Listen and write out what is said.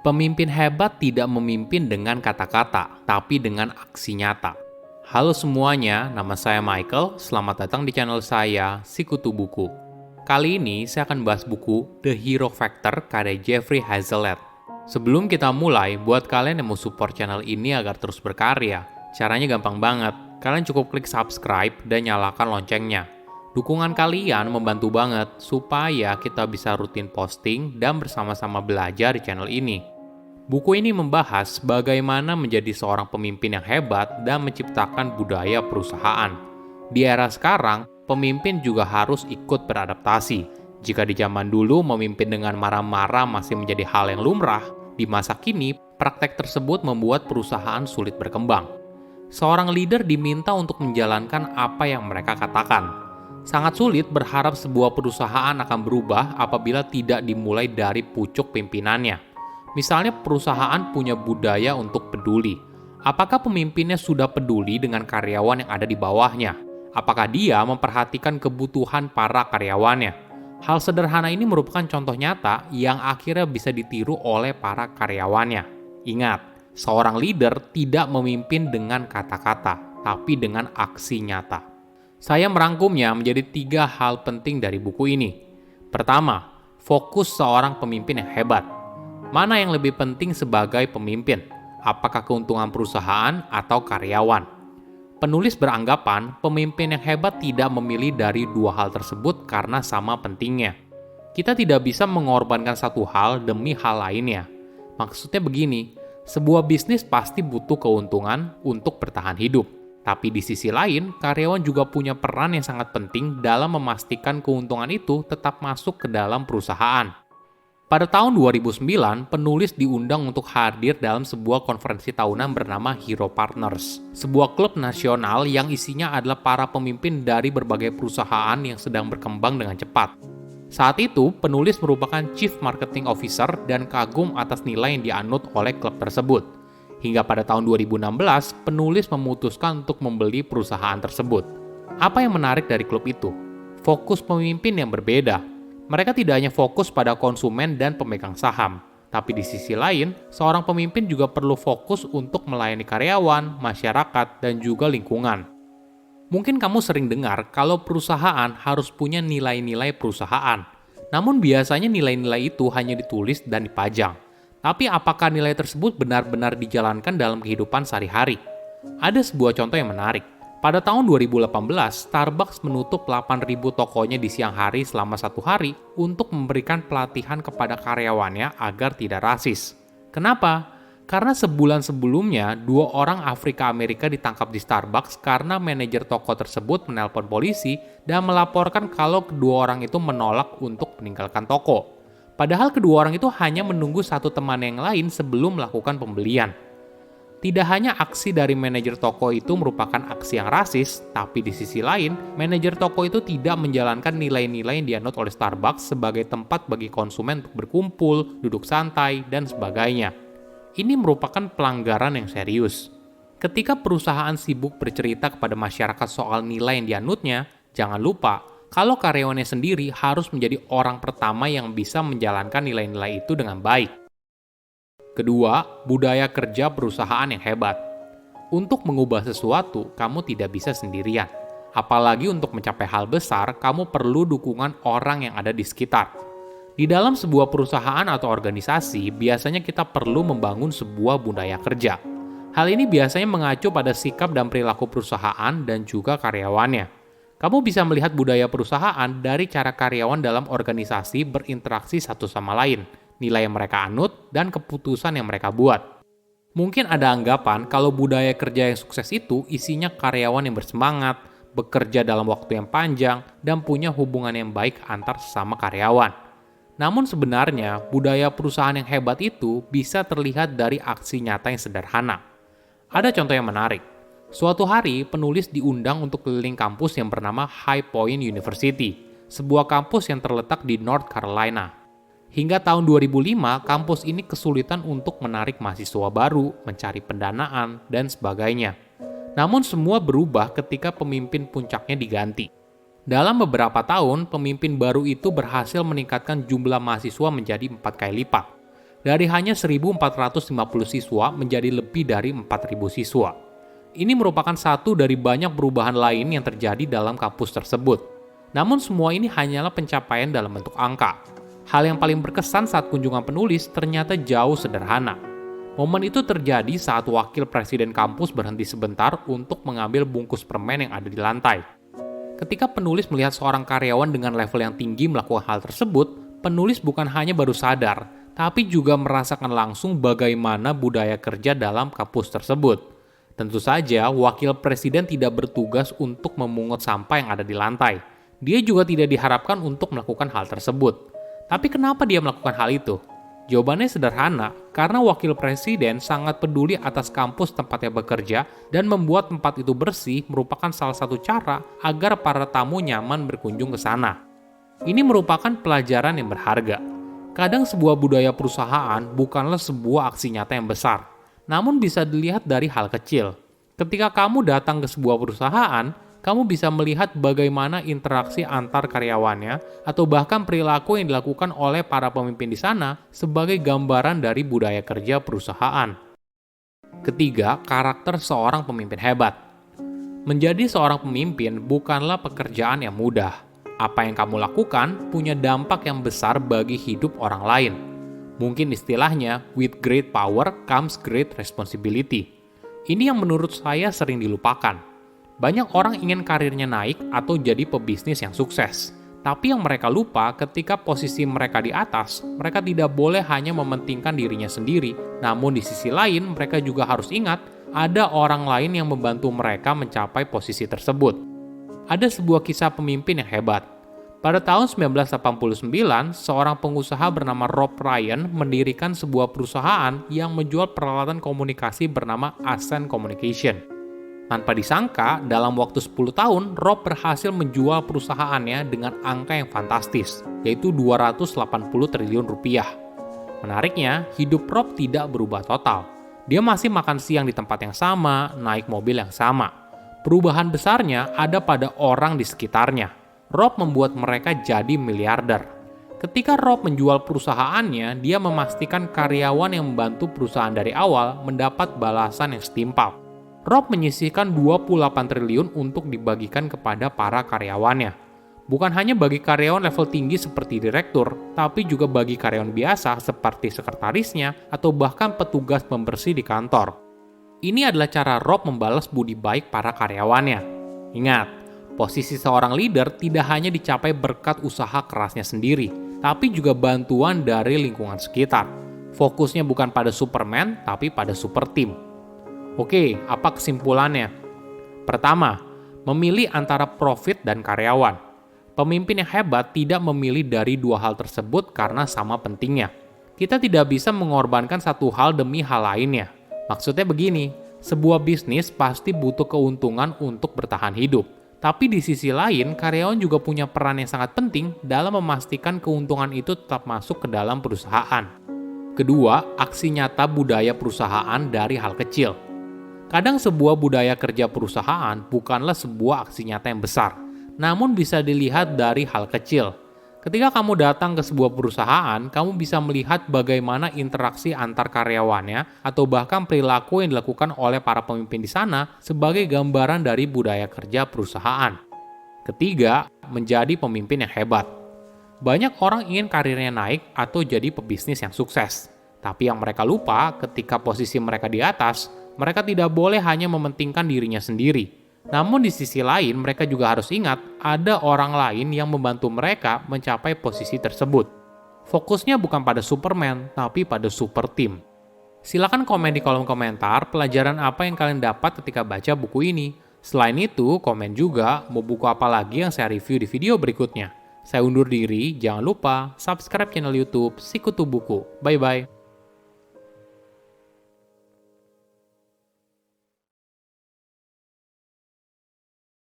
Pemimpin hebat tidak memimpin dengan kata-kata, tapi dengan aksi nyata. Halo semuanya, nama saya Michael. Selamat datang di channel saya, Sikutu Buku. Kali ini saya akan bahas buku The Hero Factor karya Jeffrey Hazlitt. Sebelum kita mulai, buat kalian yang mau support channel ini agar terus berkarya, caranya gampang banget. Kalian cukup klik subscribe dan nyalakan loncengnya. Dukungan kalian membantu banget supaya kita bisa rutin posting dan bersama-sama belajar di channel ini. Buku ini membahas bagaimana menjadi seorang pemimpin yang hebat dan menciptakan budaya perusahaan. Di era sekarang, pemimpin juga harus ikut beradaptasi. Jika di zaman dulu memimpin dengan marah-marah masih menjadi hal yang lumrah, di masa kini praktek tersebut membuat perusahaan sulit berkembang. Seorang leader diminta untuk menjalankan apa yang mereka katakan. Sangat sulit berharap sebuah perusahaan akan berubah apabila tidak dimulai dari pucuk pimpinannya. Misalnya perusahaan punya budaya untuk peduli. Apakah pemimpinnya sudah peduli dengan karyawan yang ada di bawahnya? Apakah dia memperhatikan kebutuhan para karyawannya? Hal sederhana ini merupakan contoh nyata yang akhirnya bisa ditiru oleh para karyawannya. Ingat, seorang leader tidak memimpin dengan kata-kata, tapi dengan aksi nyata. Saya merangkumnya menjadi 3 hal penting dari buku ini. Pertama, fokus seorang pemimpin yang hebat. Mana yang lebih penting sebagai pemimpin? Apakah keuntungan perusahaan atau karyawan? Penulis beranggapan pemimpin yang hebat tidak memilih dari 2 hal tersebut karena sama pentingnya. Kita tidak bisa mengorbankan satu hal demi hal lainnya. Maksudnya begini, sebuah bisnis pasti butuh keuntungan untuk bertahan hidup. Tapi di sisi lain, karyawan juga punya peran yang sangat penting dalam memastikan keuntungan itu tetap masuk ke dalam perusahaan. Pada tahun 2009, penulis diundang untuk hadir dalam sebuah konferensi tahunan bernama Hero Partners, sebuah klub nasional yang isinya adalah para pemimpin dari berbagai perusahaan yang sedang berkembang dengan cepat. Saat itu, penulis merupakan Chief Marketing Officer dan kagum atas nilai yang dianut oleh klub tersebut. Hingga pada tahun 2016, penulis memutuskan untuk membeli perusahaan tersebut. Apa yang menarik dari klub itu? Fokus pemimpin yang berbeda. Mereka tidak hanya fokus pada konsumen dan pemegang saham, tapi di sisi lain, seorang pemimpin juga perlu fokus untuk melayani karyawan, masyarakat, dan juga lingkungan. Mungkin kamu sering dengar kalau perusahaan harus punya nilai-nilai perusahaan. Namun biasanya nilai-nilai itu hanya ditulis dan dipajang. Tapi apakah nilai tersebut benar-benar dijalankan dalam kehidupan sehari-hari? Ada sebuah contoh yang menarik. Pada tahun 2018, Starbucks menutup 8.000 tokonya di siang hari selama 1 hari untuk memberikan pelatihan kepada karyawannya agar tidak rasis. Kenapa? Karena sebulan sebelumnya, 2 orang Afrika Amerika ditangkap di Starbucks karena manajer toko tersebut menelpon polisi dan melaporkan kalau kedua orang itu menolak untuk meninggalkan toko. Padahal kedua orang itu hanya menunggu satu teman yang lain sebelum melakukan pembelian. Tidak hanya aksi dari manajer toko itu merupakan aksi yang rasis, tapi di sisi lain, manajer toko itu tidak menjalankan nilai-nilai yang dianut oleh Starbucks sebagai tempat bagi konsumen untuk berkumpul, duduk santai, dan sebagainya. Ini merupakan pelanggaran yang serius. Ketika perusahaan sibuk bercerita kepada masyarakat soal nilai yang dianutnya, jangan lupa, kalau karyawannya sendiri harus menjadi orang pertama yang bisa menjalankan nilai-nilai itu dengan baik. Kedua, budaya kerja perusahaan yang hebat. Untuk mengubah sesuatu, kamu tidak bisa sendirian. Apalagi untuk mencapai hal besar, kamu perlu dukungan orang yang ada di sekitar. Di dalam sebuah perusahaan atau organisasi, biasanya kita perlu membangun sebuah budaya kerja. Hal ini biasanya mengacu pada sikap dan perilaku perusahaan dan juga karyawannya. Kamu bisa melihat budaya perusahaan dari cara karyawan dalam organisasi berinteraksi satu sama lain, nilai yang mereka anut, dan keputusan yang mereka buat. Mungkin ada anggapan kalau budaya kerja yang sukses itu isinya karyawan yang bersemangat, bekerja dalam waktu yang panjang, dan punya hubungan yang baik antar sesama karyawan. Namun sebenarnya, budaya perusahaan yang hebat itu bisa terlihat dari aksi nyata yang sederhana. Ada contoh yang menarik. Suatu hari, penulis diundang untuk keliling kampus yang bernama High Point University, sebuah kampus yang terletak di North Carolina. Hingga tahun 2005, kampus ini kesulitan untuk menarik mahasiswa baru, mencari pendanaan, dan sebagainya. Namun semua berubah ketika pemimpin puncaknya diganti. Dalam beberapa tahun, pemimpin baru itu berhasil meningkatkan jumlah mahasiswa menjadi 4 kali lipat. Dari hanya 1.450 siswa menjadi lebih dari 4.000 siswa. Ini merupakan satu dari banyak perubahan lain yang terjadi dalam kampus tersebut. Namun semua ini hanyalah pencapaian dalam bentuk angka. Hal yang paling berkesan saat kunjungan penulis ternyata jauh sederhana. Momen itu terjadi saat wakil presiden kampus berhenti sebentar untuk mengambil bungkus permen yang ada di lantai. Ketika penulis melihat seorang karyawan dengan level yang tinggi melakukan hal tersebut, penulis bukan hanya baru sadar, tapi juga merasakan langsung bagaimana budaya kerja dalam kampus tersebut. Tentu saja, wakil presiden tidak bertugas untuk memungut sampah yang ada di lantai. Dia juga tidak diharapkan untuk melakukan hal tersebut. Tapi kenapa dia melakukan hal itu? Jawabannya sederhana, karena wakil presiden sangat peduli atas kampus tempatnya bekerja dan membuat tempat itu bersih merupakan salah satu cara agar para tamu nyaman berkunjung ke sana. Ini merupakan pelajaran yang berharga. Kadang sebuah budaya perusahaan bukanlah sebuah aksi nyata yang besar, namun bisa dilihat dari hal kecil. Ketika kamu datang ke sebuah perusahaan, kamu bisa melihat bagaimana interaksi antar karyawannya atau bahkan perilaku yang dilakukan oleh para pemimpin di sana sebagai gambaran dari budaya kerja perusahaan. Ketiga, karakter seorang pemimpin hebat. Menjadi seorang pemimpin bukanlah pekerjaan yang mudah. Apa yang kamu lakukan punya dampak yang besar bagi hidup orang lain. Mungkin istilahnya, with great power comes great responsibility. Ini yang menurut saya sering dilupakan. Banyak orang ingin karirnya naik atau jadi pebisnis yang sukses. Tapi yang mereka lupa ketika posisi mereka di atas, mereka tidak boleh hanya mementingkan dirinya sendiri. Namun di sisi lain, mereka juga harus ingat ada orang lain yang membantu mereka mencapai posisi tersebut. Ada sebuah kisah pemimpin yang hebat. Pada tahun 1989, seorang pengusaha bernama Rob Ryan mendirikan sebuah perusahaan yang menjual peralatan komunikasi bernama Ascent Communication. Tanpa disangka, dalam waktu 10 tahun, Rob berhasil menjual perusahaannya dengan angka yang fantastis, yaitu 280 triliun rupiah. Menariknya, hidup Rob tidak berubah total. Dia masih makan siang di tempat yang sama, naik mobil yang sama. Perubahan besarnya ada pada orang di sekitarnya. Rob membuat mereka jadi miliarder. Ketika Rob menjual perusahaannya, dia memastikan karyawan yang membantu perusahaan dari awal mendapat balasan yang setimpal. Rob menyisihkan 28 triliun untuk dibagikan kepada para karyawannya. Bukan hanya bagi karyawan level tinggi seperti direktur, tapi juga bagi karyawan biasa seperti sekretarisnya atau bahkan petugas pembersih di kantor. Ini adalah cara Rob membalas budi baik para karyawannya. Ingat, posisi seorang leader tidak hanya dicapai berkat usaha kerasnya sendiri, tapi juga bantuan dari lingkungan sekitar. Fokusnya bukan pada Superman, tapi pada super team. Oke, apa kesimpulannya? Pertama, memilih antara profit dan karyawan. Pemimpin yang hebat tidak memilih dari dua hal tersebut karena sama pentingnya. Kita tidak bisa mengorbankan satu hal demi hal lainnya. Maksudnya begini, sebuah bisnis pasti butuh keuntungan untuk bertahan hidup. Tapi di sisi lain, karyawan juga punya peran yang sangat penting dalam memastikan keuntungan itu tetap masuk ke dalam perusahaan. Kedua, aksi nyata budaya perusahaan dari hal kecil. Kadang sebuah budaya kerja perusahaan bukanlah sebuah aksi nyata yang besar, namun bisa dilihat dari hal kecil. Ketika kamu datang ke sebuah perusahaan, kamu bisa melihat bagaimana interaksi antar karyawannya atau bahkan perilaku yang dilakukan oleh para pemimpin di sana sebagai gambaran dari budaya kerja perusahaan. Ketiga, menjadi pemimpin yang hebat. Banyak orang ingin karirnya naik atau jadi pebisnis yang sukses. Tapi yang mereka lupa ketika posisi mereka di atas, mereka tidak boleh hanya mementingkan dirinya sendiri. Namun di sisi lain, mereka juga harus ingat ada orang lain yang membantu mereka mencapai posisi tersebut. Fokusnya bukan pada Superman, tapi pada super team. Silakan komen di kolom komentar pelajaran apa yang kalian dapat ketika baca buku ini. Selain itu, komen juga mau buku apa lagi yang saya review di video berikutnya. Saya undur diri, jangan lupa subscribe channel YouTube Sikutu Buku. Bye-bye.